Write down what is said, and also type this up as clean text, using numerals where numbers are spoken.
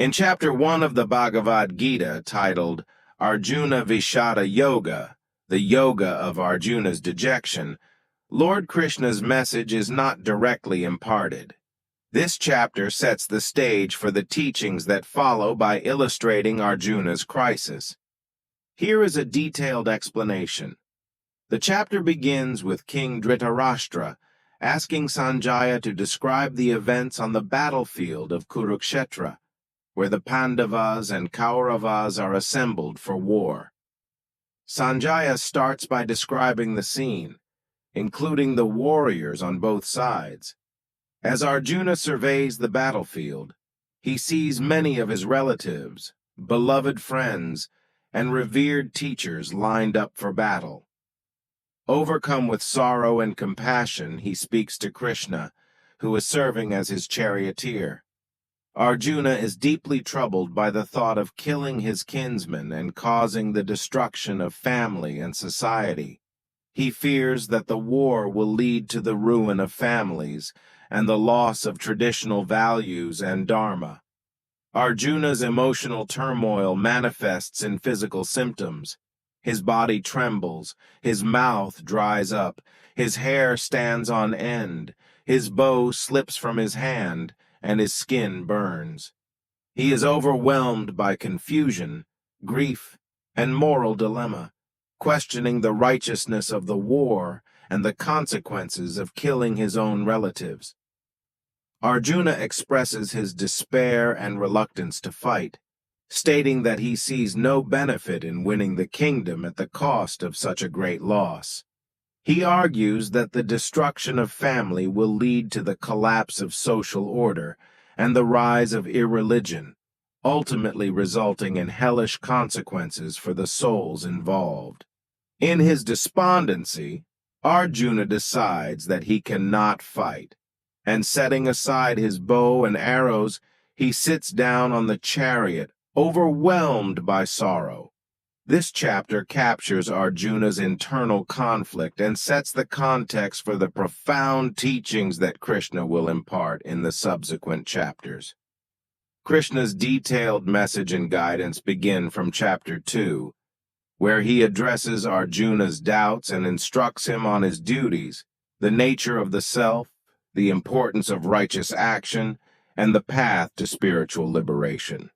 In Chapter 1 of the Bhagavad Gita, titled Arjuna Vishada Yoga, the Yoga of Arjuna's Dejection, Lord Krishna's message is not directly imparted. This chapter sets the stage for the teachings that follow by illustrating Arjuna's crisis. Here is a detailed explanation. The chapter begins with King Dhritarashtra asking Sanjaya to describe the events on the battlefield of Kurukshetra, where the Pandavas and Kauravas are assembled for war. Sanjaya starts by describing the scene, including the warriors on both sides. As Arjuna surveys the battlefield, he sees many of his relatives, beloved friends, and revered teachers lined up for battle. Overcome with sorrow and compassion, he speaks to Krishna, who is serving as his charioteer. Arjuna is deeply troubled by the thought of killing his kinsmen and causing the destruction of family and society. He fears that the war will lead to the ruin of families and the loss of traditional values and dharma. Arjuna's emotional turmoil manifests in physical symptoms. His body trembles, his mouth dries up, his hair stands on end, his bow slips from his hand, and his skin burns. He is overwhelmed by confusion, grief, and moral dilemma, questioning the righteousness of the war and the consequences of killing his own relatives. Arjuna expresses his despair and reluctance to fight, stating that he sees no benefit in winning the kingdom at the cost of such a great loss. He argues that the destruction of family will lead to the collapse of social order and the rise of irreligion, ultimately resulting in hellish consequences for the souls involved. In his despondency, Arjuna decides that he cannot fight, and setting aside his bow and arrows, he sits down on the chariot, overwhelmed by sorrow. This chapter captures Arjuna's internal conflict and sets the context for the profound teachings that Krishna will impart in the subsequent chapters. Krishna's detailed message and guidance begin from Chapter 2, where he addresses Arjuna's doubts and instructs him on his duties, the nature of the self, the importance of righteous action, and the path to spiritual liberation.